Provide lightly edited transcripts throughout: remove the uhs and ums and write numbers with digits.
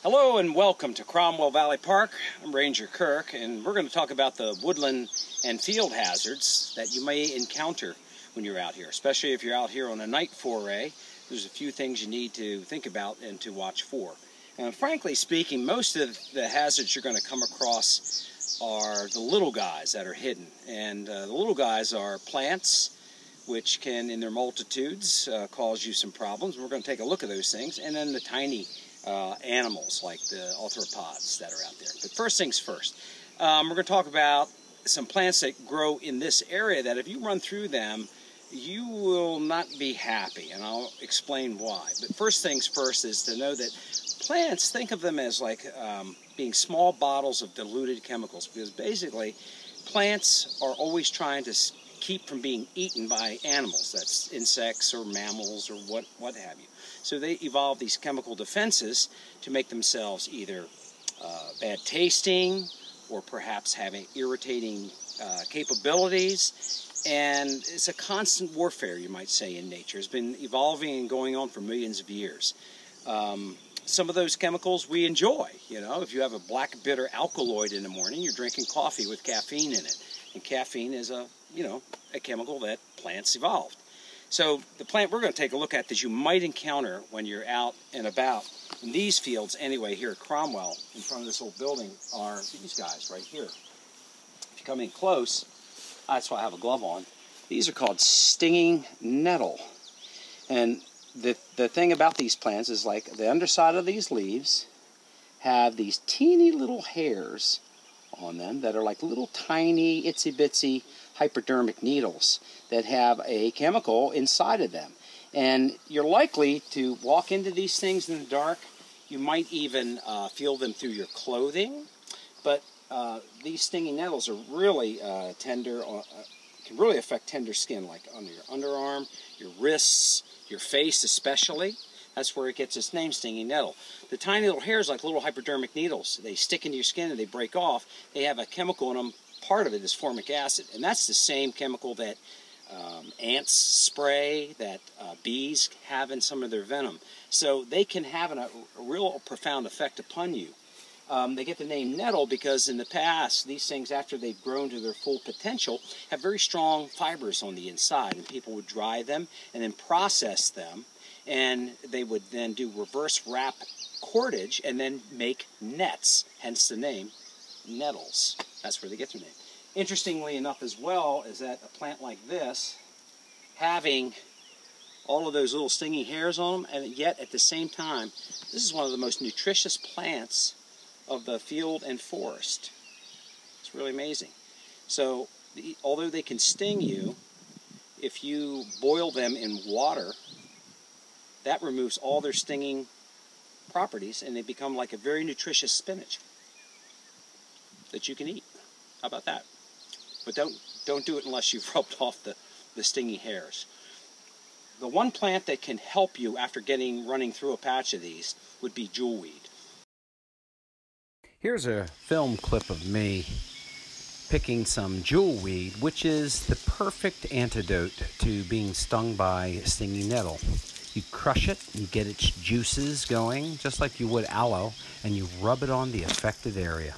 Hello and welcome to Cromwell Valley Park. I'm Ranger Kirk, and we're going to talk about the woodland and field hazards that you may encounter when you're out here, especially if you're out here on a night foray. There's a few things you need to think about and to watch for. And frankly speaking, most of the hazards you're going to come across are the little guys that are hidden. And the little guys are plants, which can, in their multitudes, cause you some problems. We're going to take a look at those things. And then the tiny animals like the arthropods that are out there. But first things first, we're going to talk about some plants that grow in this area that if you run through them, you will not be happy, and I'll explain why. But first things first is to know that plants, think of them as like being small bottles of diluted chemicals, because basically plants are always trying to keep from being eaten by animals. That's insects or mammals or what have you. So they evolve these chemical defenses to make themselves either bad tasting or perhaps having irritating capabilities. And it's a constant warfare, you might say, in nature. It's been evolving and going on for millions of years. Some of those chemicals we enjoy. You know, if you have a black bitter alkaloid in the morning, you're drinking coffee with caffeine in it. And caffeine is a chemical that plants evolved. So the plant we're going to take a look at that you might encounter when you're out and about in these fields anyway here at Cromwell in front of this old building are these guys right here. If you come in close, that's why I have a glove on. These are called stinging nettle. And the thing about these plants is like the underside of these leaves have these teeny little hairs on them that are like little tiny itsy bitsy hypodermic needles that have a chemical inside of them. And you're likely to walk into these things in the dark. You might even feel them through your clothing. But these stinging nettles are really tender, can really affect tender skin, like under your underarm, your wrists, your face especially. That's where it gets its name, stinging nettle. The tiny little hairs, like little hypodermic needles, they stick into your skin and they break off. They have a chemical in them. Part of it is formic acid, and that's the same chemical that ants spray, that bees have in some of their venom. So they can have a real profound effect upon you. They get the name nettle because in the past, these things, after they've grown to their full potential, have very strong fibers on the inside, and people would dry them and then process them, and they would then do reverse wrap cordage and then make nets, hence the name nettles. That's where they get their name. Interestingly enough as well is that a plant like this, having all of those little stinging hairs on them, and yet at the same time, this is one of the most nutritious plants of the field and forest. It's really amazing. So although they can sting you, if you boil them in water, that removes all their stinging properties, and they become like a very nutritious spinach that you can eat. How about that? But don't do it unless you've rubbed off the stingy hairs. The one plant that can help you after running through a patch of these would be jewelweed. Here's a film clip of me picking some jewelweed, which is the perfect antidote to being stung by stinging nettle. You crush it, you get its juices going, just like you would aloe, and you rub it on the affected area.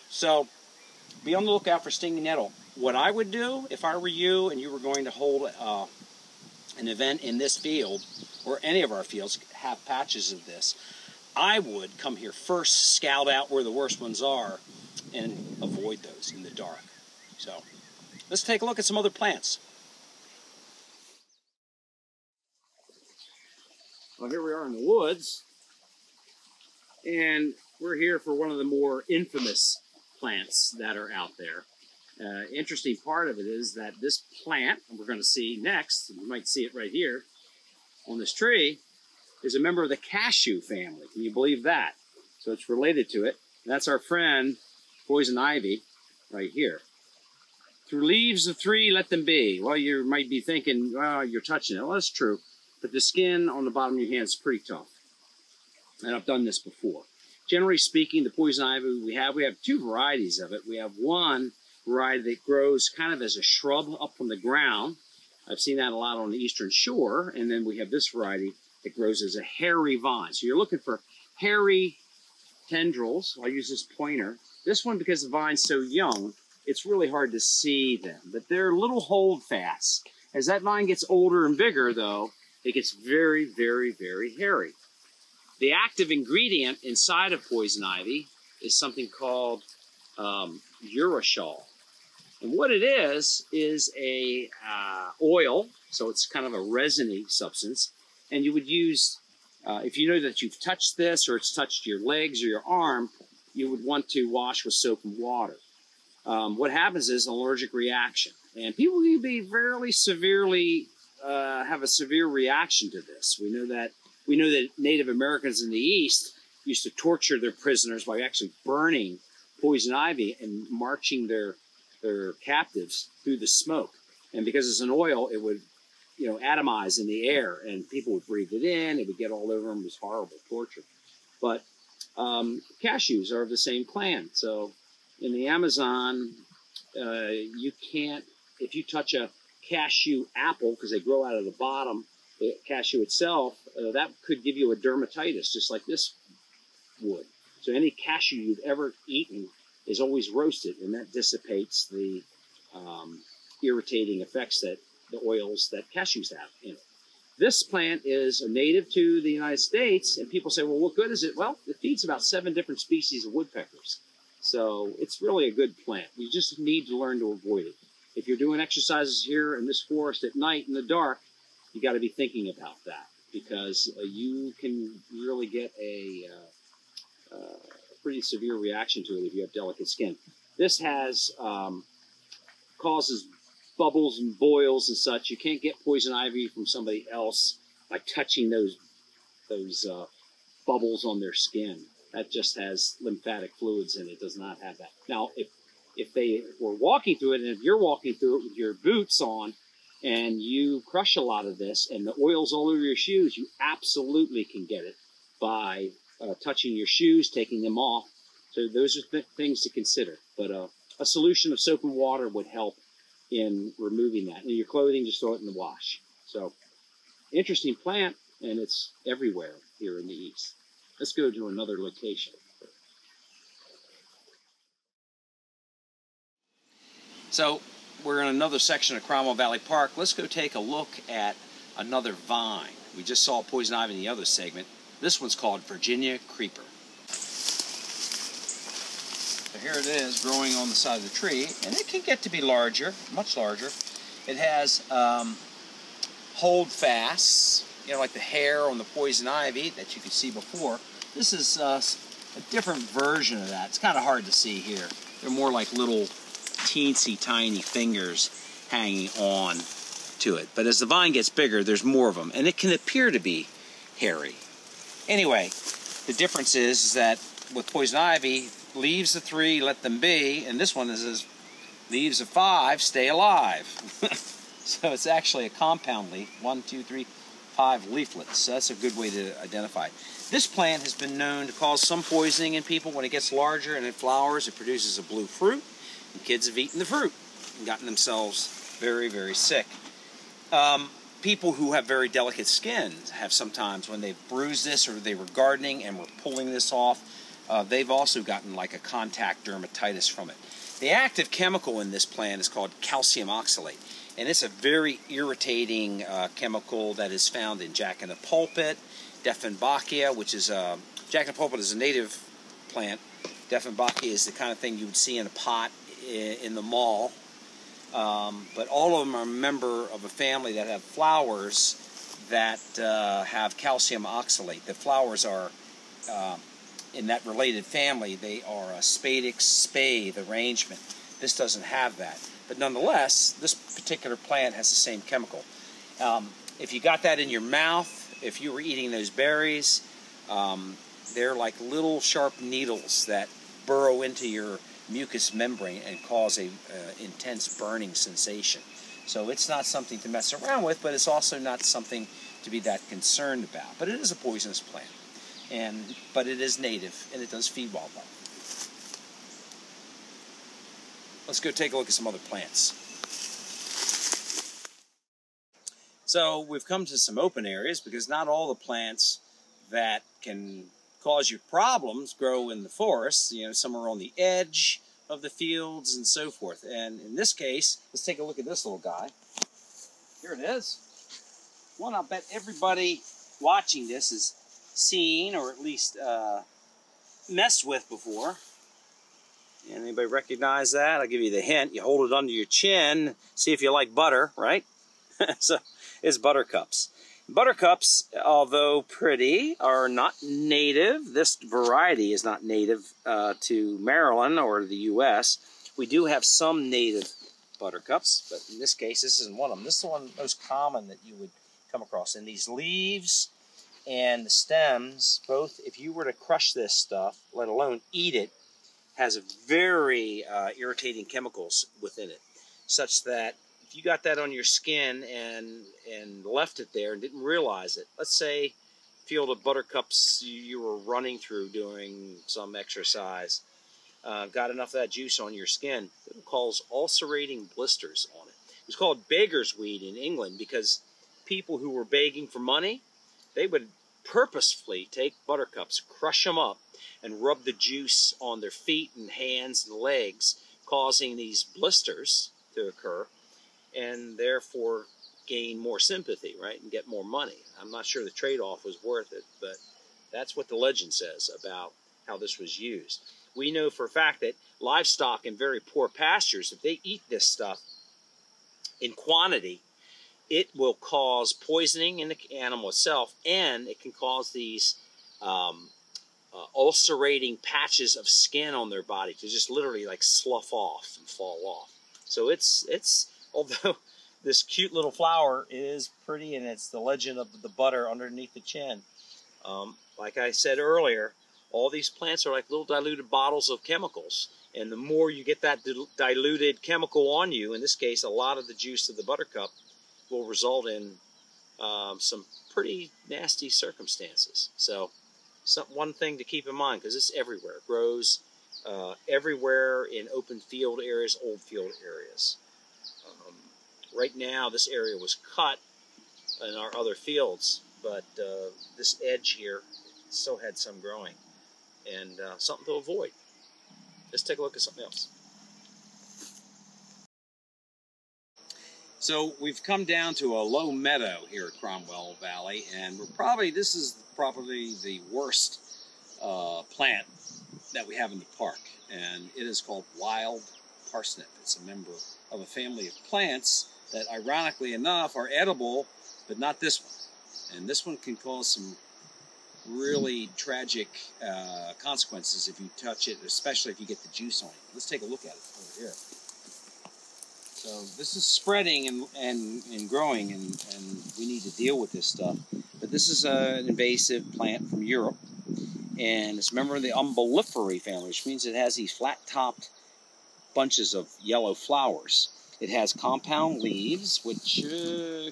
So, be on the lookout for stinging nettle. What I would do, if I were you and you were going to hold an event in this field, or any of our fields have patches of this, I would come here first, scout out where the worst ones are, and avoid those in the dark. So, let's take a look at some other plants. Well, here we are in the woods, and we're here for one of the more infamous plants that are out there. Interesting part of it is that this plant, and we're going to see next, and you might see it right here on this tree, is a member of the cashew family. Can you believe that? So it's related to it. That's our friend, poison ivy, right here. Through leaves of three, let them be. Well, you might be thinking, well, you're touching it. Well, that's true. But the skin on the bottom of your hand is pretty tough. And I've done this before. Generally speaking, the poison ivy we have two varieties of it. We have one variety that grows kind of as a shrub up from the ground. I've seen that a lot on the eastern shore. And then we have this variety that grows as a hairy vine. So you're looking for hairy tendrils. I'll use this pointer. This one, because the vine's so young, it's really hard to see them, but they're little holdfasts. As that vine gets older and bigger, though, it gets very, very, very hairy. The active ingredient inside of poison ivy is something called urushiol. And what it is a oil, so it's kind of a resiny substance. And you would use, if you know that you've touched this or it's touched your legs or your arm, you would want to wash with soap and water. What happens is an allergic reaction. And people can be fairly severely, have a severe reaction to this. We know that Native Americans in the East used to torture their prisoners by actually burning poison ivy and marching their captives through the smoke. And because it's an oil, it would, atomize in the air, and people would breathe it in. It would get all over them. It was horrible torture. But cashews are of the same plant. So in the Amazon, you can't, if you touch a cashew apple, because they grow out of the bottom, the cashew itself, that could give you a dermatitis, just like this would. So any cashew you've ever eaten is always roasted, and that dissipates the irritating effects that the oils that cashews have in it. This plant is a native to the United States, and people say, well, what good is it? Well, it feeds about 7 different species of woodpeckers. So it's really a good plant. You just need to learn to avoid it. If you're doing exercises here in this forest at night in the dark, you got to be thinking about that, because you can really get a pretty severe reaction to it if you have delicate skin. This has causes bubbles and boils and such. You can't get poison ivy from somebody else by touching those bubbles on their skin. That just has lymphatic fluids, and it does not have that. Now, if they were walking through it, and if you're walking through it with your boots on, and you crush a lot of this, and the oil's all over your shoes, you absolutely can get it by touching your shoes, taking them off. So those are things to consider. But a solution of soap and water would help in removing that. And your clothing, just throw it in the wash. So interesting plant, and it's everywhere here in the East. Let's go to another location. So we're in another section of Cromwell Valley Park. Let's go take a look at another vine. We just saw poison ivy in the other segment. This one's called Virginia Creeper. So here it is growing on the side of the tree, and it can get to be larger, much larger. It has holdfasts, like the hair on the poison ivy that you could see before. This is a different version of that. It's kind of hard to see here. They're more like little teensy tiny fingers hanging on to it. But as the vine gets bigger, there's more of them, and it can appear to be hairy. Anyway, the difference is that with poison ivy, leaves of 3, let them be, and this one is leaves of 5, stay alive. So it's actually a compound leaf, 1, 2, 3, 5 leaflets. So that's a good way to identify it. This plant has been known to cause some poisoning in people. When it gets larger and it flowers, it produces a blue fruit, and kids have eaten the fruit and gotten themselves very, very sick. People who have very delicate skin have sometimes, when they've bruised this or they were gardening and were pulling this off, they've also gotten like a contact dermatitis from it. The active chemical in this plant is called calcium oxalate, and it's a very irritating chemical that is found in Jack in the Pulpit, Dieffenbachia, which is Jack in the Pulpit is a native plant. Dieffenbachia is the kind of thing you would see in a pot in the mall. But all of them are a member of a family that have flowers that have calcium oxalate. The flowers are, in that related family, they are a spadix spathe arrangement. This doesn't have that. But nonetheless, this particular plant has the same chemical. If you got that in your mouth, if you were eating those berries, they're like little sharp needles that burrow into your mucous membrane and cause a intense burning sensation. So it's not something to mess around with, but it's also not something to be that concerned about. But it is a poisonous plant, but it is native, and it does feed wildlife. let's go take a look at some other plants. So we've come to some open areas because not all the plants that can cause you problems grow in the forests. You know, some are on the edge of the fields and so forth. And in this case, let's take a look at this little guy. Here it is. One I'll bet everybody watching this has seen or at least messed with before. And anybody recognize that? I'll give you the hint. You hold it under your chin, see if you like butter, right? So it's buttercups. Buttercups, although pretty, are not native. This variety is not native to Maryland or the U.S. We do have some native buttercups, but in this case, this isn't one of them. This is the one most common that you would come across. And these leaves and the stems, both, if you were to crush this stuff, let alone eat it, has a very irritating chemicals within it, such that if you got that on your skin and left it there and didn't realize it, let's say field of buttercups you were running through doing some exercise, got enough of that juice on your skin, it would cause ulcerating blisters on it. It was called beggar's weed in England because people who were begging for money, they would purposefully take buttercups, crush them up, and rub the juice on their feet and hands and legs, causing these blisters to occur, and therefore gain more sympathy, right, and get more money. I'm not sure the trade-off was worth it, but that's what the legend says about how this was used. We know for a fact that livestock in very poor pastures, if they eat this stuff in quantity, it will cause poisoning in the animal itself, and it can cause these ulcerating patches of skin on their body to just literally like slough off and fall off. So it's although this cute little flower is pretty, and it's the legend of the butter underneath the chin. Like I said earlier, all these plants are like little diluted bottles of chemicals. And the more you get that diluted chemical on you, in this case, a lot of the juice of the buttercup will result in some pretty nasty circumstances. So one thing to keep in mind, because it's everywhere. It grows everywhere in open field areas, old field areas. Right now, this area was cut in our other fields, but this edge here still had some growing, and something to avoid. Let's take a look at something else. So we've come down to a low meadow here at Cromwell Valley, and this is probably the worst plant that we have in the park, and it is called wild parsnip. It's a member of a family of plants that, ironically enough, are edible, but not this one. And this one can cause some really tragic consequences if you touch it, especially if you get the juice on it. Let's take a look at it over here. So this is spreading and growing, and we need to deal with this stuff. But this is an invasive plant from Europe, and it's a member of the umbelliferae family, which means it has these flat-topped bunches of yellow flowers. It has compound leaves, which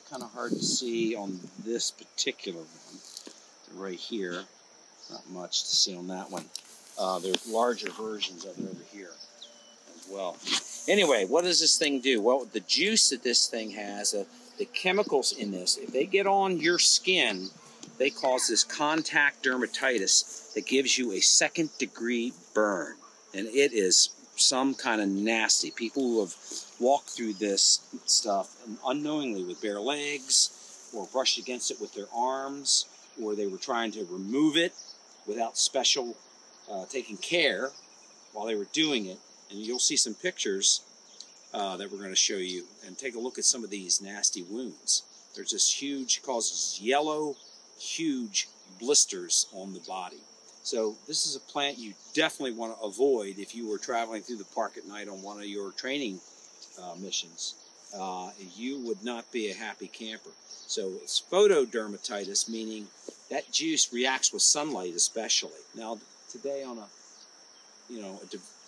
kind of hard to see on this particular one. Right here, not much to see on that one. There's larger versions of it over here as well. Anyway, what does this thing do? Well, the juice that this thing has, the chemicals in this, if they get on your skin, they cause this contact dermatitis that gives you a second-degree burn. And it is some kind of nasty. People who have walked through this stuff unknowingly with bare legs, or brushed against it with their arms, or they were trying to remove it without special taking care while they were doing it. And you'll see some pictures that we're going to show you, and take a look at some of these nasty wounds. There's this huge, causes yellow, huge blisters on the body. So this is a plant you definitely want to avoid if you were traveling through the park at night on one of your training missions. You would not be a happy camper. So it's photodermatitis, meaning that juice reacts with sunlight especially. Now today on a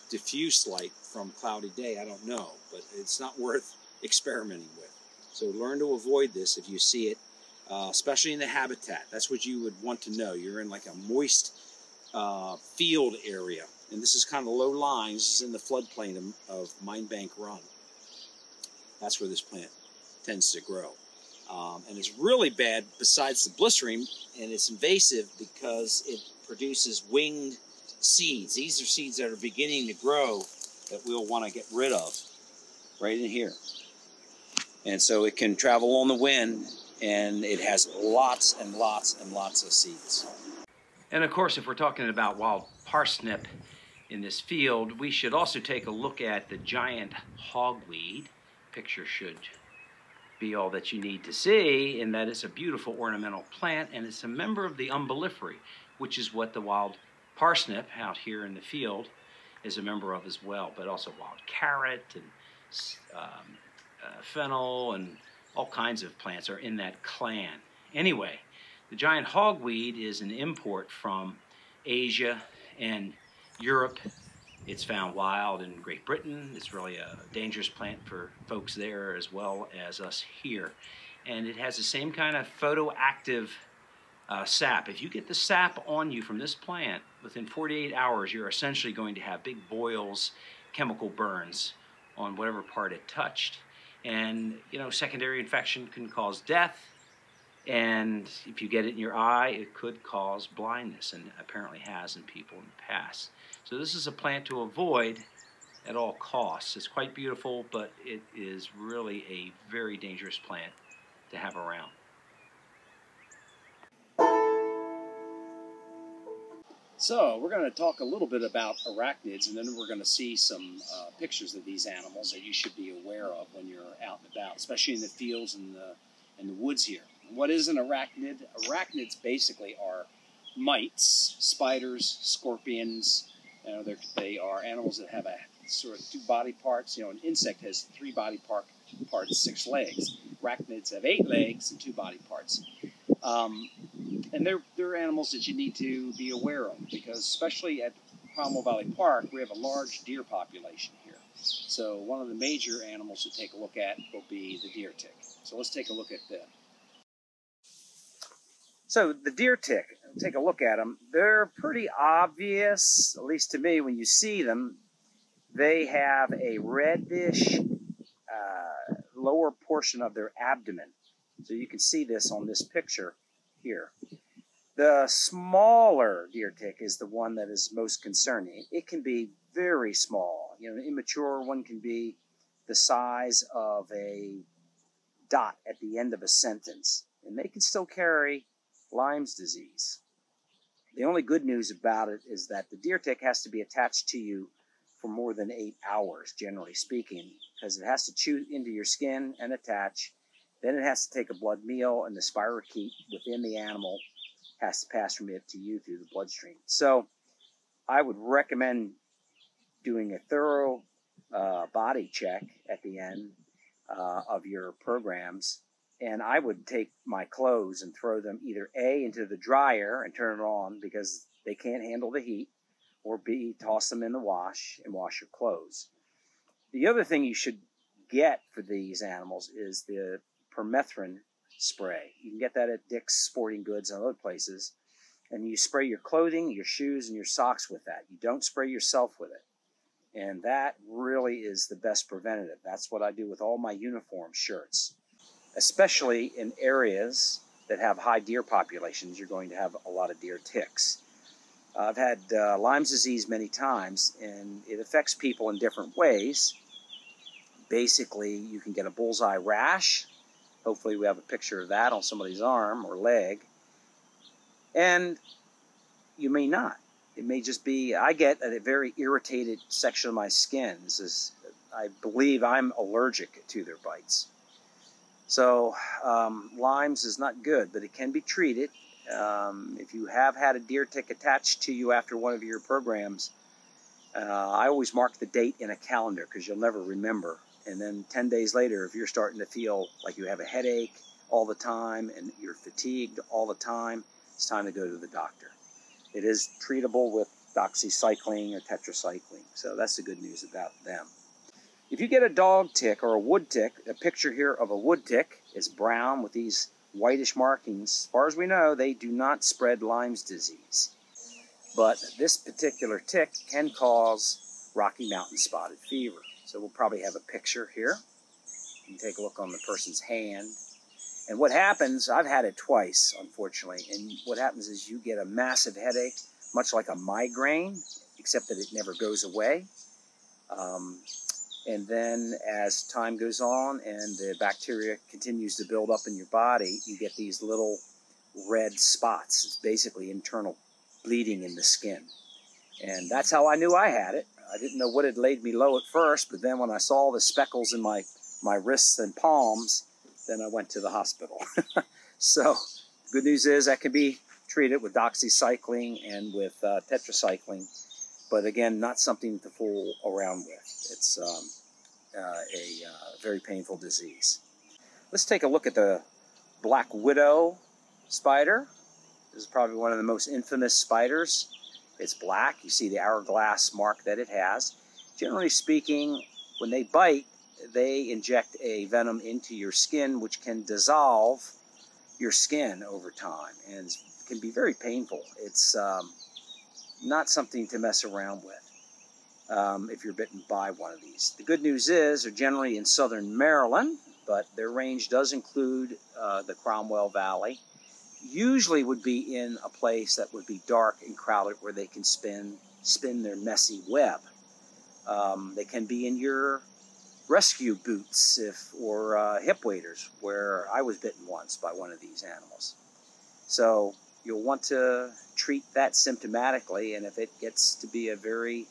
diffuse light from cloudy day, I don't know, but it's not worth experimenting with. So learn to avoid this if you see it, especially in the habitat. That's what you would want to know. You're in like a moist field area, And this is kind of low lying. This is in the floodplain of Mine Bank Run. That's where this plant tends to grow. And it's really bad besides the blistering, and it's invasive because it produces winged seeds. These are seeds that are beginning to grow that we'll want to get rid of right in here. And so it can travel on the wind, and it has lots and lots and lots of seeds. And of course, if we're talking about wild parsnip in this field, we should also take a look at the giant hogweed. Picture should be all that you need to see, and that is a beautiful ornamental plant, and it's a member of the umbelliferae, which is what the wild parsnip out here in the field is a member of as well, but also wild carrot and fennel and all kinds of plants are in that clan. Anyway, the giant hogweed is an import from Asia and Europe. It's found wild in Great Britain. It's really a dangerous plant for folks there as well as us here. And it has the same kind of photoactive sap. If you get the sap on you from this plant, within 48 hours, you're essentially going to have big boils, chemical burns on whatever part it touched. And, you know, secondary infection can cause death. And if you get it in your eye, it could cause blindness, and apparently has in people in the past. So this is a plant to avoid at all costs. It's quite beautiful, but it is really a very dangerous plant to have around. So we're going to talk a little bit about arachnids, and then we're going to see some pictures of these animals that you should be aware of when you're out and about, especially in the fields and the woods here. What is an arachnid? Arachnids basically are mites, spiders, scorpions. You know, they are animals that have a sort of 2 body parts. You know, an insect has 3 body parts, 6 legs. Arachnids have 8 legs and 2 body parts. And they're animals that you need to be aware of, because especially at Cromwell Valley Park, we have a large deer population here. So one of the major animals to take a look at will be the deer tick. So let's take a look at them. So the deer tick, take a look at them. They're pretty obvious, at least to me, when you see them. They have a reddish lower portion of their abdomen. So you can see this on this picture here. The smaller deer tick is the one that is most concerning. It can be very small. You know, an immature one can be the size of a dot at the end of a sentence, and they can still carry Lyme's disease. The only good news about it is that the deer tick has to be attached to you for more than 8 hours, generally speaking, because it has to chew into your skin and attach. Then it has to take a blood meal, and the spirochete within the animal has to pass from it to you through the bloodstream. So I would recommend doing a thorough body check at the end of your programs. And I would take my clothes and throw them either A, into the dryer and turn it on because they can't handle the heat, or B, toss them in the wash and wash your clothes. The other thing you should get for these animals is the permethrin spray. You can get that at Dick's Sporting Goods and other places. And you spray your clothing, your shoes, and your socks with that. You don't spray yourself with it. And that really is the best preventative. That's what I do with all my uniform shirts. Especially in areas that have high deer populations, you're going to have a lot of deer ticks. I've had Lyme's disease many times, and it affects people in different ways. Basically, you can get a bullseye rash. Hopefully we have a picture of that on somebody's arm or leg. And you may not. It may just be, I get a very irritated section of my skin. I believe I'm allergic to their bites. So Lyme's is not good, but it can be treated. If you have had a deer tick attached to you after one of your programs, I always mark the date in a calendar because you'll never remember. And then 10 days later, if you're starting to feel like you have a headache all the time and you're fatigued all the time, it's time to go to the doctor. It is treatable with doxycycline or tetracycline. So that's the good news about them. If you get a dog tick or a wood tick, a picture here of a wood tick is brown with these whitish markings. As far as we know, they do not spread Lyme's disease. But this particular tick can cause Rocky Mountain spotted fever. So we'll probably have a picture here. You can take a look on the person's hand. And what happens, I've had it twice, unfortunately, and what happens is you get a massive headache, much like a migraine, except that it never goes away. And then as time goes on and the bacteria continues to build up in your body, you get these little red spots. It's basically internal bleeding in the skin. And that's how I knew I had it. I didn't know what had laid me low at first, but then when I saw the speckles in my wrists and palms, then I went to the hospital. So good news is that can be treated with doxycycline and with tetracycline, but again, not something to fool around with. It's a very painful disease. Let's take a look at the black widow spider. This is probably one of the most infamous spiders. It's black. You see the hourglass mark that it has. Generally speaking, when they bite, they inject a venom into your skin, which can dissolve your skin over time and can be very painful. It's not something to mess around with if you're bitten by one of these. The good news is they're generally in southern Maryland, but their range does include the Cromwell Valley. Usually would be in a place that would be dark and crowded where they can spin their messy web. They can be in your rescue boots or hip waders, where I was bitten once by one of these animals. So you'll want to treat that symptomatically, and if it gets to be a very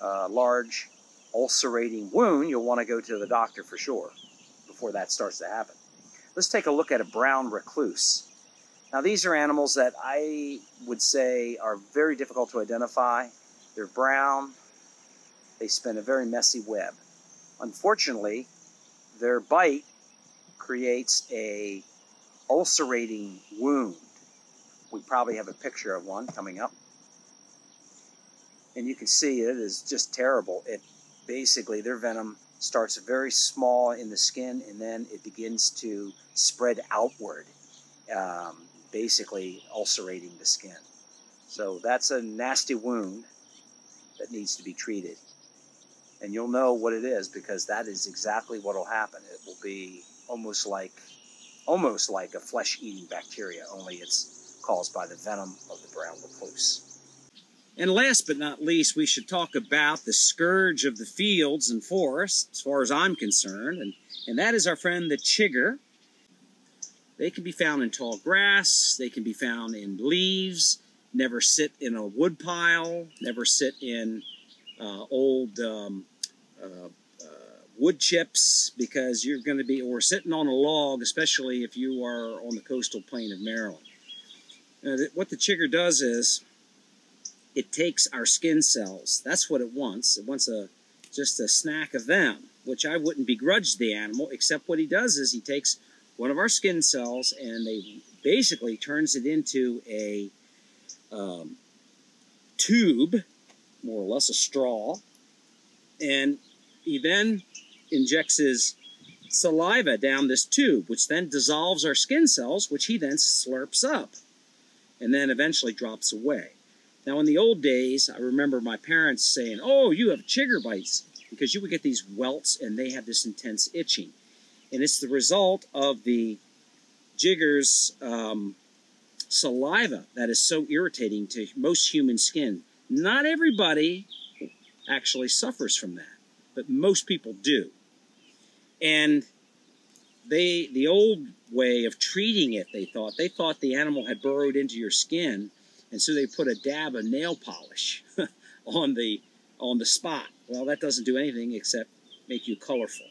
large ulcerating wound, you'll want to go to the doctor for sure before that starts to happen. Let's take a look at a brown recluse. Now these are animals that I would say are very difficult to identify. They're brown. They spin a very messy web. Unfortunately, their bite creates a ulcerating wound. We probably have a picture of one coming up. And you can see it is just terrible. It basically, their venom starts very small in the skin and then it begins to spread outward, basically ulcerating the skin. So that's a nasty wound that needs to be treated. And you'll know what it is because that is exactly what will happen. It will be almost like a flesh-eating bacteria, only it's caused by the venom of the brown recluse. And last but not least, we should talk about the scourge of the fields and forests, as far as I'm concerned, and that is our friend the chigger. They can be found in tall grass, they can be found in leaves, never sit in a wood pile, never sit in old wood chips, because you're going to be, or sitting on a log, especially if you are on the coastal plain of Maryland. What the chigger does is, it takes our skin cells. That's what it wants. It wants just a snack of them, which I wouldn't begrudge the animal, except what he does is he takes one of our skin cells and they basically turns it into a tube, more or less a straw, and he then injects his saliva down this tube, which then dissolves our skin cells, which he then slurps up and then eventually drops away. Now, in the old days, I remember my parents saying, "Oh, you have chigger bites," because you would get these welts and they have this intense itching. And it's the result of the jigger's saliva that is so irritating to most human skin. Not everybody actually suffers from that, but most people do. And the old way of treating it, they thought the animal had burrowed into your skin, and so they put a dab of nail polish on the spot. Well, that doesn't do anything except make you colorful.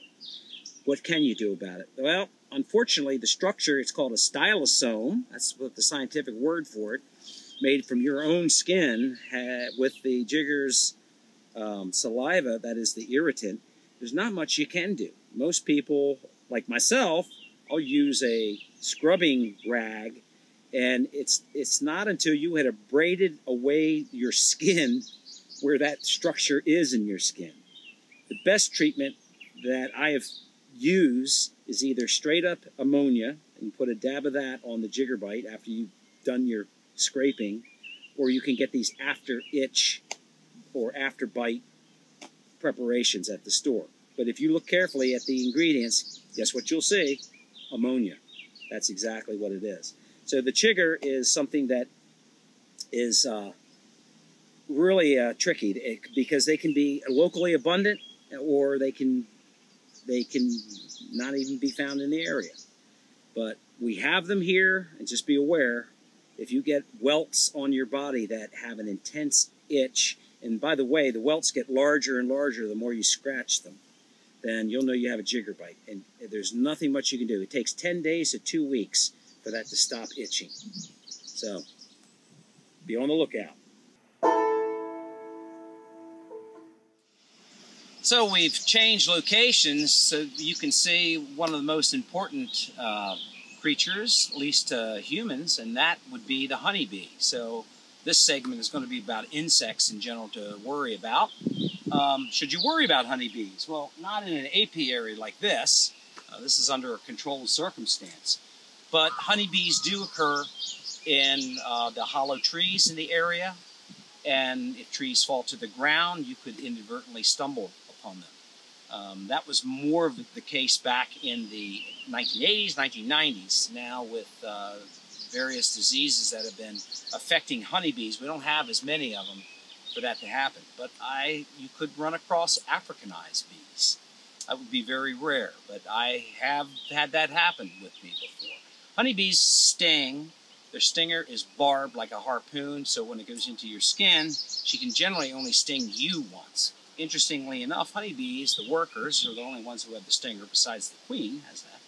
What can you do about it? Well, unfortunately, the structure, it's called a stylosome. That's what the scientific word for it, made from your own skin with the jigger's saliva, that is the irritant. There's not much you can do. Most people, like myself, I'll use a scrubbing rag, and it's not until you had abraded away your skin where that structure is in your skin. The best treatment that I have used is either straight up ammonia, and you put a dab of that on the jigger bite after you've done your scraping, or you can get these after itch or after bite preparations at the store. But if you look carefully at the ingredients, guess what you'll see? Ammonia. That's exactly what it is. So the chigger is something that is really tricky because they can be locally abundant, or they can not even be found in the area. But we have them here, and just be aware, if you get welts on your body that have an intense itch, and by the way, the welts get larger and larger the more you scratch them, then you'll know you have a jigger bite. And there's nothing much you can do. It takes 10 days to 2 weeks for that to stop itching. So be on the lookout. So we've changed locations so you can see one of the most important creatures, at least to humans, and that would be the honeybee. So this segment is going to be about insects in general to worry about. Should you worry about honeybees? Well, not in an apiary like this. This is under a controlled circumstance. But honeybees do occur in the hollow trees in the area, and if trees fall to the ground, you could inadvertently stumble upon them. That was more of the case back in the 1980s, 1990s. Now with various diseases that have been affecting honeybees, we don't have as many of them for that to happen. But you could run across Africanized bees. That would be very rare, but I have had that happen with me before. Honeybees sting. Their stinger is barbed like a harpoon, so when it goes into your skin, she can generally only sting you once. Interestingly enough, honeybees, the workers, are the only ones who have the stinger, besides the queen has that.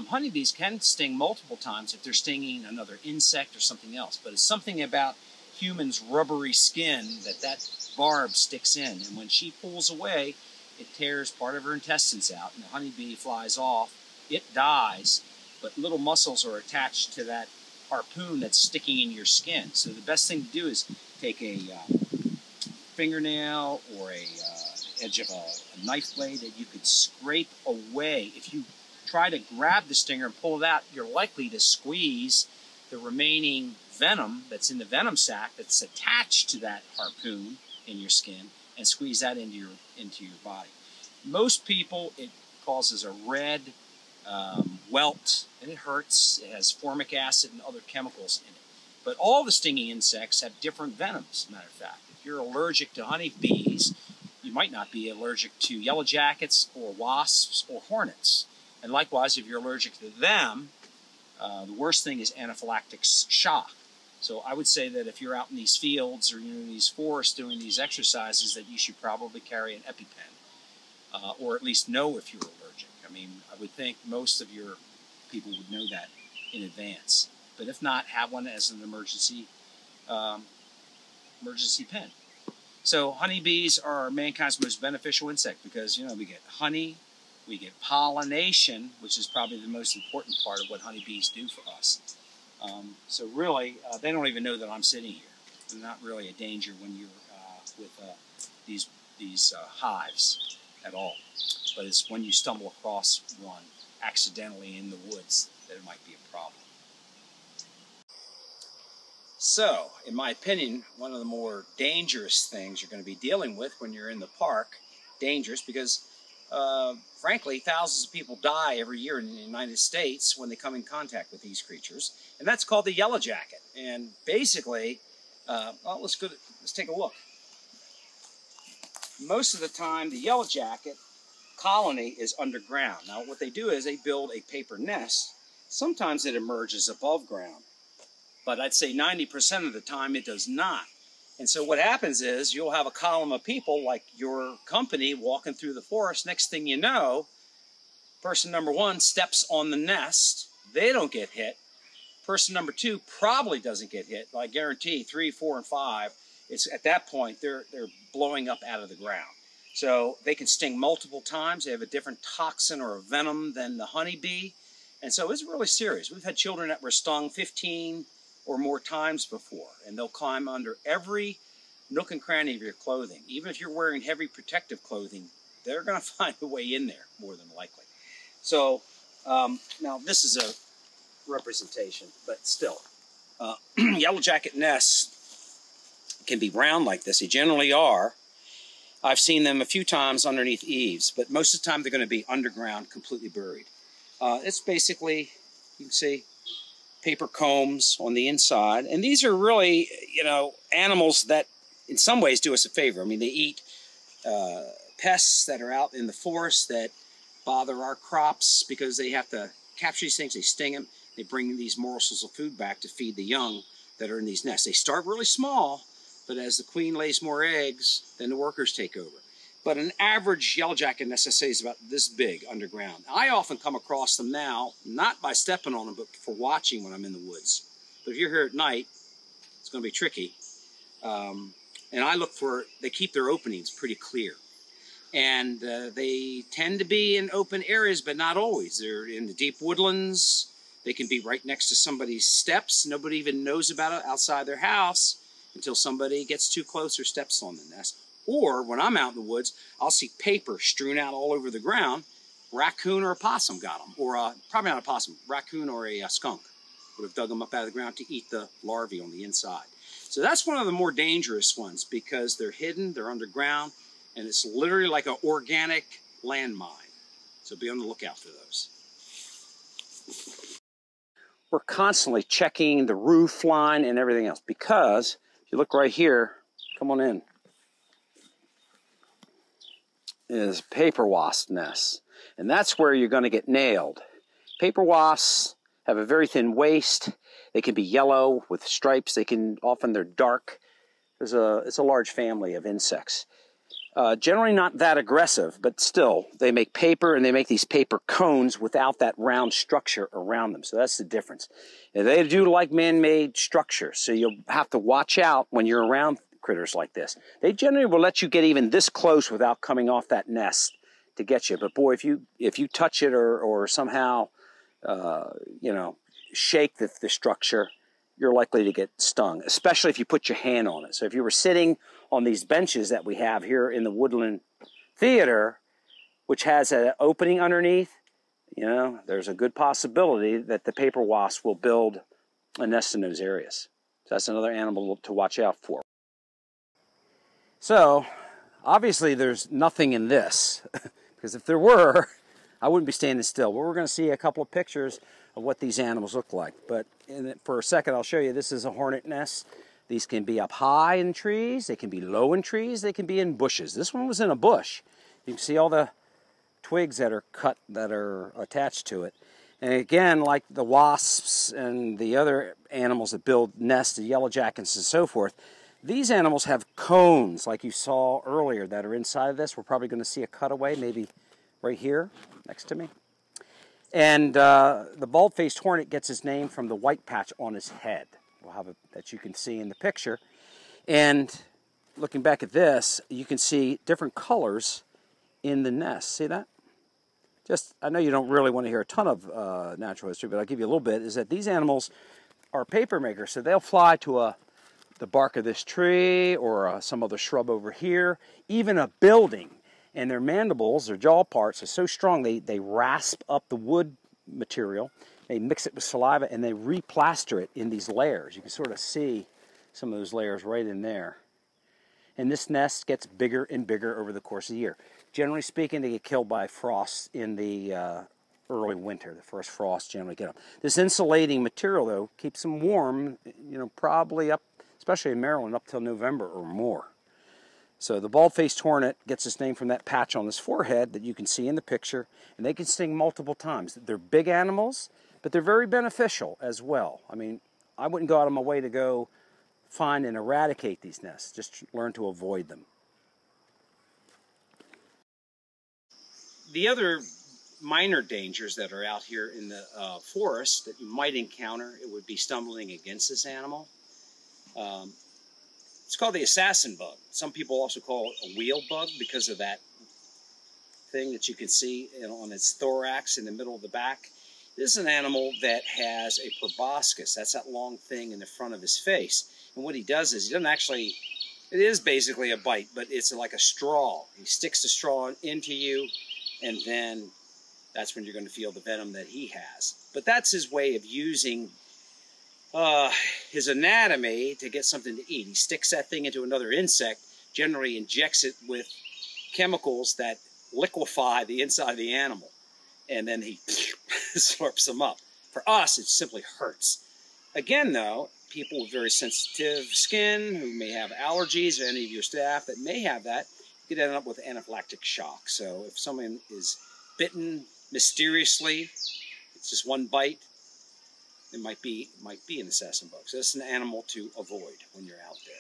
Honeybees can sting multiple times if they're stinging another insect or something else, but it's something about humans' rubbery skin that barb sticks in, and when she pulls away, it tears part of her intestines out, and the honeybee flies off. It dies, but little muscles are attached to that harpoon that's sticking in your skin. So the best thing to do is take a fingernail or a edge of a knife blade that you could scrape away. If you try to grab the stinger and pull it out, you're likely to squeeze the remaining venom that's in the venom sac that's attached to that harpoon in your skin and squeeze that into your body. Most people, it causes a red welt, and it hurts. It has formic acid and other chemicals in it. But all the stinging insects have different venoms, matter of fact. If you're allergic to honeybees, you might not be allergic to yellow jackets or wasps or hornets. And likewise, if you're allergic to them, the worst thing is anaphylactic shock. So I would say that if you're out in these fields or in these forests doing these exercises, that you should probably carry an EpiPen, or at least know if you're allergic. I mean, I would think most of your people would know that in advance. But if not, have one as an emergency pen. So honeybees are mankind's most beneficial insect because, you know, we get honey, we get pollination, which is probably the most important part of what honeybees do for us. So really, they don't even know that I'm sitting here. They're not really a danger when you're with these hives at all. But it's when you stumble across one accidentally in the woods that it might be a problem. So, in my opinion, one of the more dangerous things you're going to be dealing with when you're in the park, dangerous because, frankly, thousands of people die every year in the United States when they come in contact with these creatures, and that's called the yellow jacket. And basically, well, let's take a look. Most of the time, the yellow jacket colony is underground. Now, what they do is they build a paper nest. Sometimes it emerges above ground, but I'd say 90% of the time it does not. And so what happens is you'll have a column of people like your company walking through the forest. Next thing you know, person number one steps on the nest. They don't get hit. Person number two probably doesn't get hit. I guarantee 3, 4, and 5, it's at that point they're blowing up out of the ground. So they can sting multiple times. They have a different toxin or a venom than the honeybee. And so it's really serious. We've had children that were stung 15 or more times before, and they'll climb under every nook and cranny of your clothing. Even if you're wearing heavy protective clothing, they're going to find a way in there, more than likely. So now this is a representation, but still. Yellow jacket nests can be round like this. They generally are. I've seen them a few times underneath eaves, but most of the time they're going to be underground, completely buried. It's basically, you can see, paper combs on the inside. And these are really, you know, animals that in some ways do us a favor. I mean, they eat pests that are out in the forest that bother our crops because they have to capture these things. They sting them. They bring these morsels of food back to feed the young that are in these nests. They start really small, but as the queen lays more eggs, then the workers take over. But an average yellowjacket nest, I say, is about this big underground. I often come across them now, not by stepping on them, but for watching when I'm in the woods. But if you're here at night, it's going to be tricky. And I look for, they keep their openings pretty clear. And they tend to be in open areas, but not always. They're in the deep woodlands. They can be right next to somebody's steps. Nobody even knows about it outside their house until somebody gets too close or steps on the nest. Or when I'm out in the woods, I'll see paper strewn out all over the ground. Raccoon or a possum got them. Or probably not a possum, raccoon or a skunk would have dug them up out of the ground to eat the larvae on the inside. So that's one of the more dangerous ones because they're hidden, they're underground, and it's literally like an organic landmine. So be on the lookout for those. We're constantly checking the roof line and everything else because if you look right here, come on in, is paper wasp nests. And that's where you're going to get nailed. Paper wasps have a very thin waist. They can be yellow with stripes. Often they're dark. It's a large family of insects. Generally not that aggressive, but still, they make paper and they make these paper cones without that round structure around them. So that's the difference. And they do like man-made structures, so you'll have to watch out when you're around critters like this. They generally will let you get even this close without coming off that nest to get you. But boy, if you touch it or somehow, you know, shake the structure, you're likely to get stung, especially if you put your hand on it. So if you were sitting on these benches that we have here in the Woodland Theater, which has an opening underneath, you know, there's a good possibility that the paper wasp will build a nest in those areas. So that's another animal to watch out for. So, obviously there's nothing in this, because if there were, I wouldn't be standing still. But we're going to see a couple of pictures of what these animals look like. But for a second, I'll show you. This is a hornet nest. These can be up high in trees. They can be low in trees. They can be in bushes. This one was in a bush. You can see all the twigs that are cut that are attached to it. And again, like the wasps and the other animals that build nests, the yellow jackets and so forth, these animals have cones, like you saw earlier, that are inside of this. We're probably going to see a cutaway, maybe right here next to me. And the bald-faced hornet gets his name from the white patch on his head. We'll have that you can see in the picture. And looking back at this, you can see different colors in the nest. See that? I know you don't really want to hear a ton of natural history, but I'll give you a little bit, is that these animals are paper makers. So they'll fly to the bark of this tree or some other shrub over here, even a building. And their mandibles, their jaw parts, are so strong they rasp up the wood material. They mix it with saliva and they replaster it in these layers. You can sort of see some of those layers right in there. And this nest gets bigger and bigger over the course of the year. Generally speaking, they get killed by frost in the early winter. The first frost generally get them. This insulating material, though, keeps them warm, you know, probably up, especially in Maryland, up till November or more. So the bald-faced hornet gets its name from that patch on his forehead that you can see in the picture, and they can sting multiple times. They're big animals, but they're very beneficial as well. I mean, I wouldn't go out of my way to go find and eradicate these nests. Just learn to avoid them. The other minor dangers that are out here in the forest that you might encounter, it would be stumbling against this animal. It's called the assassin bug. Some people also call it a wheel bug because of that thing that you can see on its thorax in the middle of the back. This is an animal that has a proboscis. That's that long thing in the front of his face. And what he does is, he doesn't actually, it is basically a bite, but it's like a straw. He sticks the straw into you, and then that's when you're going to feel the venom that he has. But that's his way of using his anatomy to get something to eat. He sticks that thing into another insect, generally injects it with chemicals that liquefy the inside of the animal, and then he slurps them up. For us, it simply hurts. Again, though, people with very sensitive skin who may have allergies, or any of your staff that may have that, you could end up with anaphylactic shock. So if someone is bitten mysteriously, it's just one bite, it might be an assassin bug. So it's an animal to avoid when you're out there.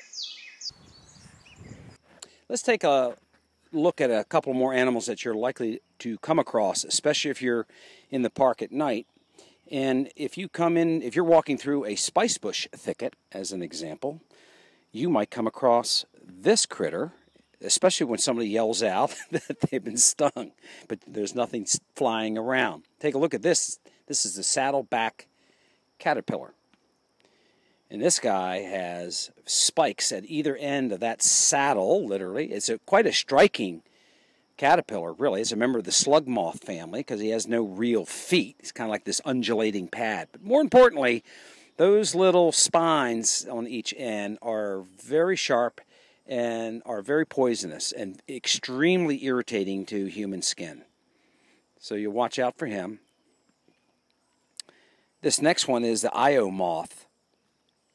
Let's take a look at a couple more animals that you're likely to come across, especially if you're in the park at night. And if you're walking through a spice bush thicket, as an example, you might come across this critter, especially when somebody yells out that they've been stung, but there's nothing flying around. Take a look at this. This is the saddleback caterpillar. And this guy has spikes at either end of that saddle, literally. It's quite a striking caterpillar, really. It's a member of the slug moth family because he has no real feet. It's kind of like this undulating pad. But more importantly, those little spines on each end are very sharp and are very poisonous and extremely irritating to human skin. So you watch out for him. This next one is the Io moth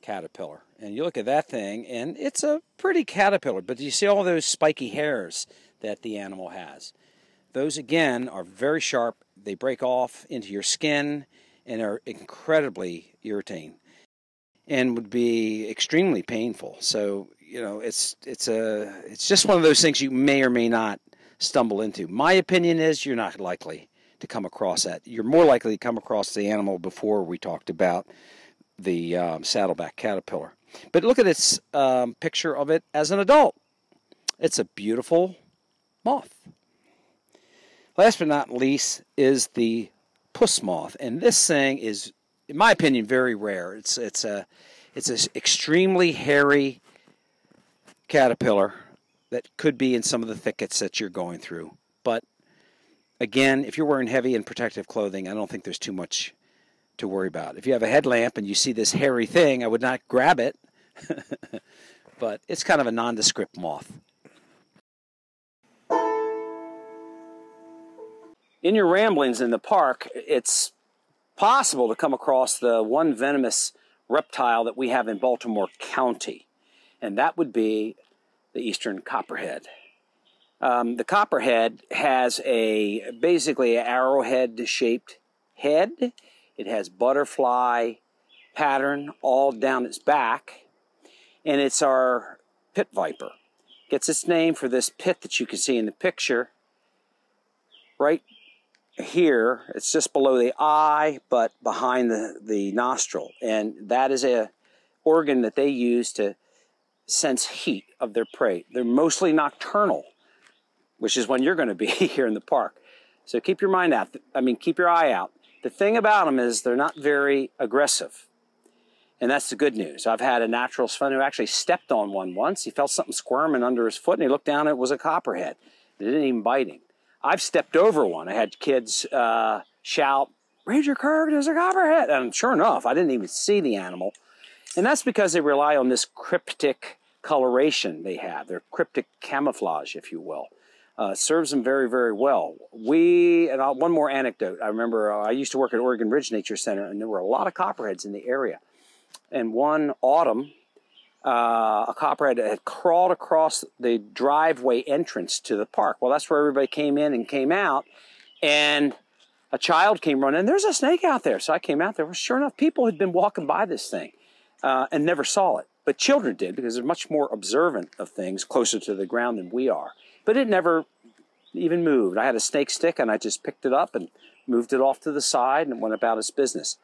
caterpillar. And you look at that thing, and it's a pretty caterpillar, but you see all those spiky hairs that the animal has. Those, again, are very sharp. They break off into your skin and are incredibly irritating and would be extremely painful. So, you know, it's just one of those things you may or may not stumble into. My opinion is you're not likely to come across that. You're more likely to come across the animal before we talked about the saddleback caterpillar. But look at this picture of it as an adult. It's a beautiful moth. Last but not least is the puss moth, and this thing is, in my opinion, very rare. It's an extremely hairy caterpillar that could be in some of the thickets that you're going through. But again, if you're wearing heavy and protective clothing, I don't think there's too much to worry about. If you have a headlamp and you see this hairy thing, I would not grab it. But it's kind of a nondescript moth. In your ramblings in the park, it's possible to come across the one venomous reptile that we have in Baltimore County, and that would be the eastern copperhead. The copperhead has basically an arrowhead-shaped head. It has butterfly pattern all down its back, and it's our pit viper. Gets its name for this pit that you can see in the picture right here. It's just below the eye, but behind the nostril, and that is a organ that they use to sense heat of their prey. They're mostly nocturnal, which is when you're going to be here in the park. So keep your mind out. Keep your eye out. The thing about them is they're not very aggressive, and that's the good news. I've had a naturalist friend who actually stepped on one once. He felt something squirming under his foot, and he looked down, and it was a copperhead. It didn't even bite him. I've stepped over one. I had kids shout, "Ranger Kirk, there's a copperhead!" And sure enough, I didn't even see the animal. And that's because they rely on this cryptic coloration they have, their cryptic camouflage, if you will. Serves them very, very well. One more anecdote. I remember I used to work at Oregon Ridge Nature Center, and there were a lot of copperheads in the area. And one autumn, a copperhead had crawled across the driveway entrance to the park. Well, that's where everybody came in and came out, and a child came running, "There's a snake out there." So I came out there. Well, sure enough, people had been walking by this thing and never saw it. But children did, because they're much more observant of things closer to the ground than we are. But it never even moved. I had a snake stick, and I just picked it up and moved it off to the side and went about its business.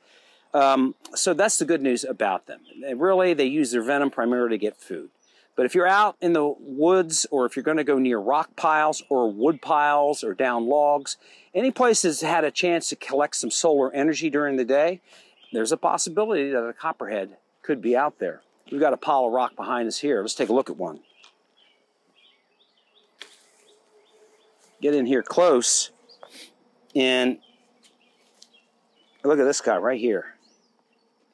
So that's the good news about them. Really, they use their venom primarily to get food. But if you're out in the woods, or if you're going to go near rock piles or wood piles or down logs, any place that's had a chance to collect some solar energy during the day, there's a possibility that a copperhead could be out there. We've got a pile of rock behind us here. Let's take a look at one. Get in here close, and look at this guy right here.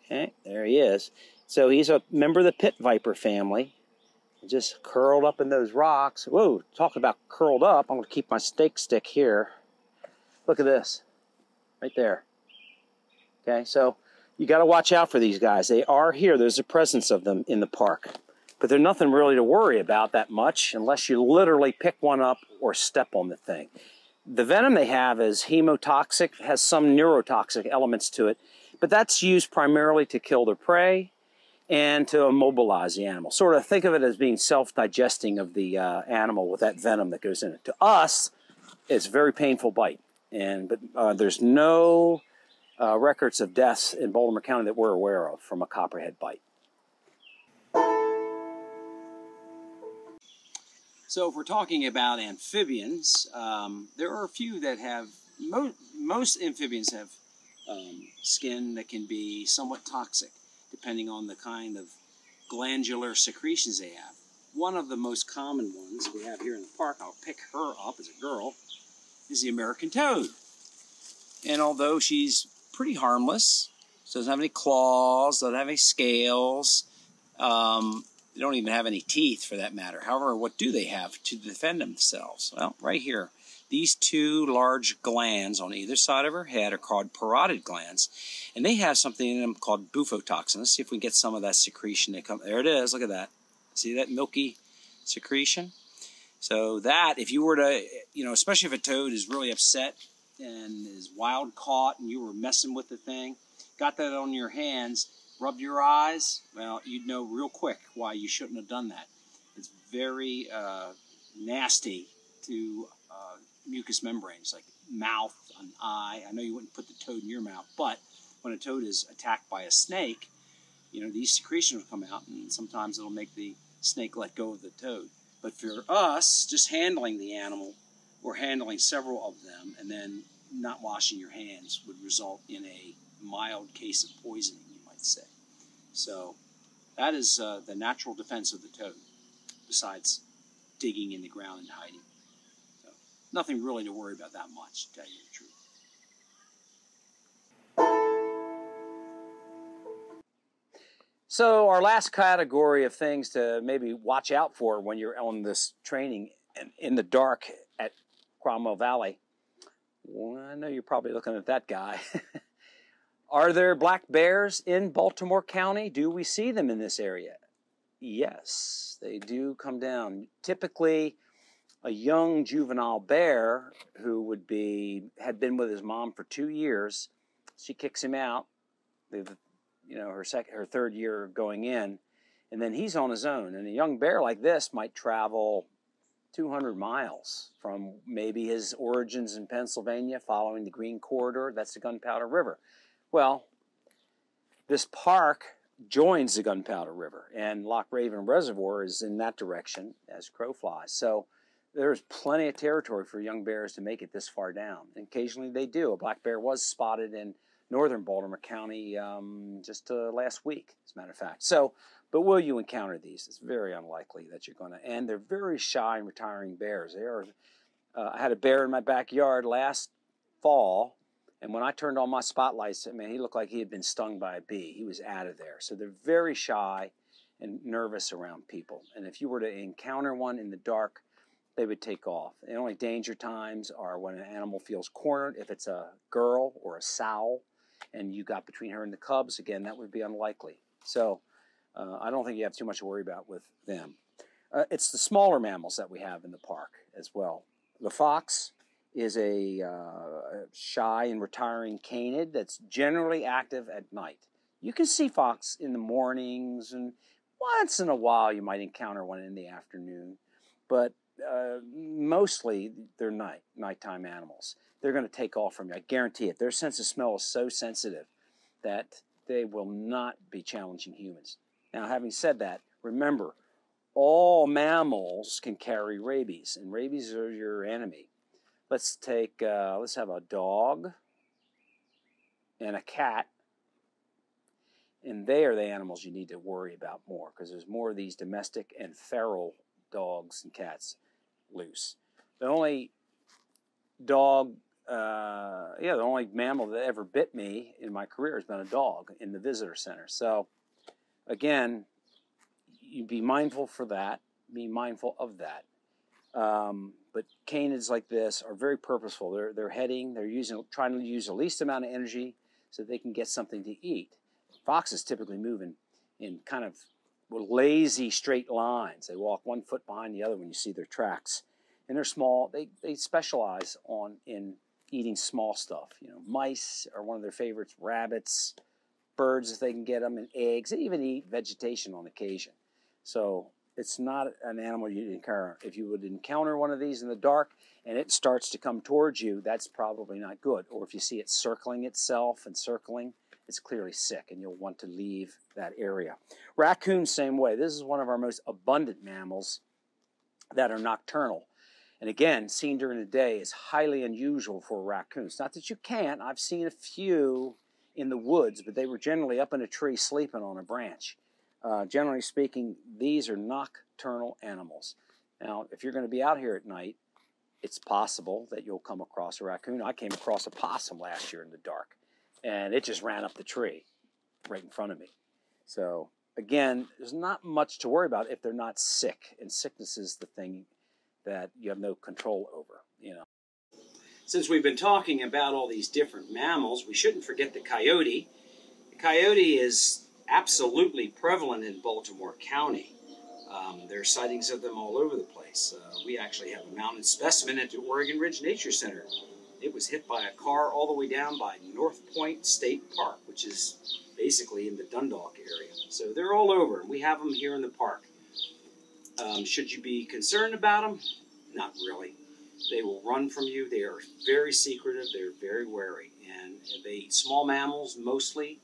Okay, There he is. So he's a member of the pit viper family. Just curled up in those rocks. Whoa, talking about curled up. I'm going to keep my stake stick here. Look at this. Right there. Okay, so you got to watch out for these guys. They are here. There's a presence of them in the park. But they're nothing really to worry about that much unless you literally pick one up or step on the thing. The venom they have is hemotoxic, has some neurotoxic elements to it, but that's used primarily to kill their prey and to immobilize the animal. Sort of think of it as being self-digesting of the animal with that venom that goes in it. To us, it's a very painful bite, but there's no records of deaths in Baltimore County that we're aware of from a copperhead bite. So if we're talking about amphibians, there are a few that have, most amphibians have skin that can be somewhat toxic, depending on the kind of glandular secretions they have. One of the most common ones we have here in the park, I'll pick her up as a girl, is the American toad. And although she's pretty harmless, she doesn't have any claws, doesn't have any scales, they don't even have any teeth for that matter. However, what do they have to defend themselves? Well, right here. These two large glands on either side of her head are called parotid glands, and they have something in them called bufotoxin. Let's see if we can get some of that secretion to come. There it is. Look at that. See that milky secretion? So that, if you were to, especially if a toad is really upset and is wild caught and you were messing with the thing, got that on your hands, rubbed your eyes, well, you'd know real quick why you shouldn't have done that. It's very nasty to mucous membranes, like mouth and eye. I know you wouldn't put the toad in your mouth, but when a toad is attacked by a snake, these secretions will come out, and sometimes it'll make the snake let go of the toad. But for us, just handling the animal, or handling several of them, and then not washing your hands would result in a mild case of poisoning, you might say. So that is the natural defense of the toad, besides digging in the ground and hiding. So nothing really to worry about that much, to tell you the truth. So our last category of things to maybe watch out for when you're on this training in the dark at Cromwell Valley. Well, I know you're probably looking at that guy. Are there black bears in Baltimore County? Do we see them in this area? Yes, they do come down. Typically, a young juvenile bear who had been with his mom for 2 years, she kicks him out. Her third year going in, and then he's on his own. And a young bear like this might travel 200 miles from maybe his origins in Pennsylvania, following the Green Corridor. That's the Gunpowder River. Well, this park joins the Gunpowder River, and Loch Raven Reservoir is in that direction as crow flies. So there's plenty of territory for young bears to make it this far down. And occasionally they do. A black bear was spotted in northern Baltimore County just last week, as a matter of fact. So, but will you encounter these? It's very unlikely that you're going to. And they're very shy and retiring bears. They are. I had a bear in my backyard last fall, and when I turned on my spotlights, man, he looked like he had been stung by a bee. He was out of there. So they're very shy and nervous around people. And if you were to encounter one in the dark, they would take off. The only danger times are when an animal feels cornered. If it's a girl or a sow, and you got between her and the cubs, again, that would be unlikely. So I don't think you have too much to worry about with them. It's the smaller mammals that we have in the park as well. The fox is a shy and retiring canid that's generally active at night. You can see fox in the mornings, and once in a while you might encounter one in the afternoon, but mostly they're nighttime animals. They're going to take off from you. I guarantee it. Their sense of smell is so sensitive that they will not be challenging humans. Now, having said that, remember, all mammals can carry rabies, and rabies are your enemy. Let's have a dog and a cat, and they are the animals you need to worry about more, because there's more of these domestic and feral dogs and cats loose. The only dog yeah, the only mammal that ever bit me in my career has been a dog in the visitor center. So, again, you be mindful for that. Be mindful of that. But canids like this are very purposeful. They're heading. They're trying to use the least amount of energy so they can get something to eat. Foxes typically move in kind of lazy straight lines. They walk one foot behind the other when you see their tracks. And they're small. They specialize in eating small stuff. You know, mice are one of their favorites, rabbits, birds if they can get them, and eggs. They even eat vegetation on occasion. So it's not an animal you'd encounter. If you would encounter one of these in the dark and it starts to come towards you, that's probably not good. Or if you see it circling itself and circling, it's clearly sick and you'll want to leave that area. Raccoons, same way. This is one of our most abundant mammals that are nocturnal. And again, seen during the day is highly unusual for raccoons. Not that you can't. I've seen a few in the woods, but they were generally up in a tree sleeping on a branch. Generally speaking, these are nocturnal animals. Now, if you're going to be out here at night, it's possible that you'll come across a raccoon. I came across a possum last year in the dark, and it just ran up the tree right in front of me. So, again, there's not much to worry about if they're not sick, and sickness is the thing that you have no control over, you know. Since we've been talking about all these different mammals, we shouldn't forget the coyote. The coyote is absolutely prevalent in Baltimore County. There are sightings of them all over the place. We actually have a mounted specimen at the Oregon Ridge Nature Center. It was hit by a car all the way down by North Point State Park, which is basically in the Dundalk area. So they're all over. We have them here in the park. Should you be concerned about them? Not really. They will run from you. They are very secretive. They're very wary. And they eat small mammals mostly.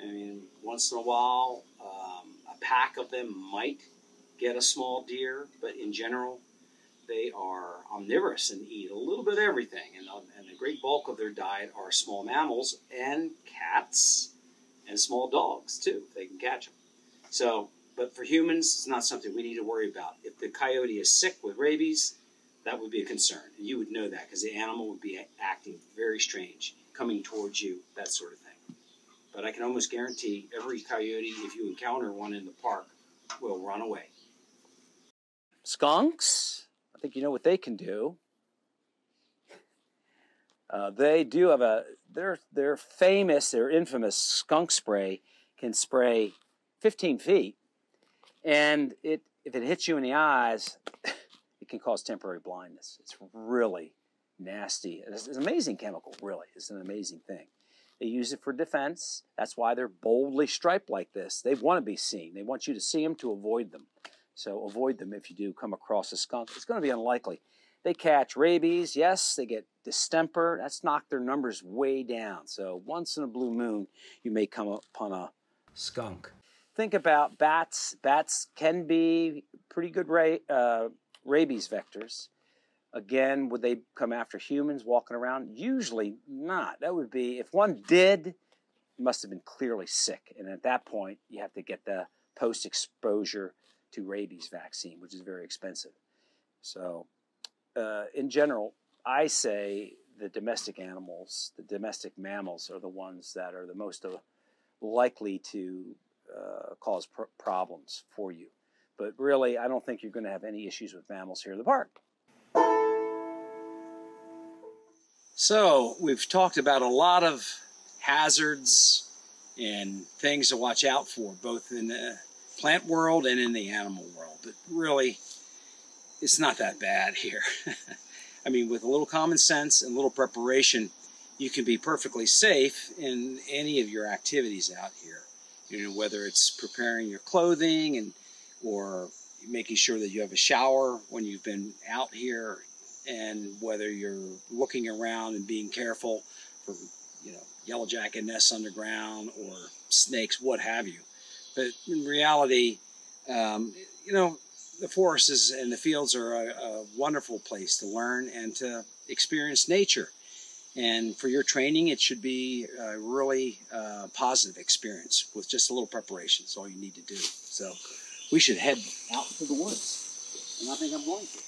I mean, once in a while, a pack of them might get a small deer, but in general, they are omnivorous and eat a little bit of everything. And the great bulk of their diet are small mammals and cats and small dogs, too, if they can catch them. So, but for humans, it's not something we need to worry about. If the coyote is sick with rabies, that would be a concern. And you would know that because the animal would be acting very strange, coming towards you, that sort of thing. But I can almost guarantee every coyote, if you encounter one in the park, will run away. Skunks, I think you know what they can do. They do have their famous, their infamous skunk spray can spray 15 feet. And if it hits you in the eyes, it can cause temporary blindness. It's really nasty. It's an amazing chemical, really. It's an amazing thing. They use it for defense. That's why they're boldly striped like this. They want to be seen. They want you to see them to avoid them. So avoid them if you do come across a skunk. It's going to be unlikely. They catch rabies. Yes, they get distemper. That's knocked their numbers way down. So once in a blue moon, you may come upon a skunk. Think about bats. Bats can be pretty good rabies vectors. Again, would they come after humans walking around? Usually not. That would be, if one did, it must have been clearly sick. And at that point, you have to get the post-exposure to rabies vaccine, which is very expensive. So, in general, I say the domestic animals, the domestic mammals are the ones that are the most likely to cause problems for you. But really, I don't think you're going to have any issues with mammals here in the park. So, we've talked about a lot of hazards and things to watch out for, both in the plant world and in the animal world. But really, it's not that bad here. I mean, with a little common sense and a little preparation, you can be perfectly safe in any of your activities out here. You know, whether it's preparing your clothing or making sure that you have a shower when you've been out here, and whether you're looking around and being careful for, you know, yellow jacket nests underground or snakes, what have you. But in reality, you know, the forests and the fields are a wonderful place to learn and to experience nature. And for your training, it should be a really positive experience with just a little preparation. That's all you need to do. So we should head out to the woods. And I think I'm going to.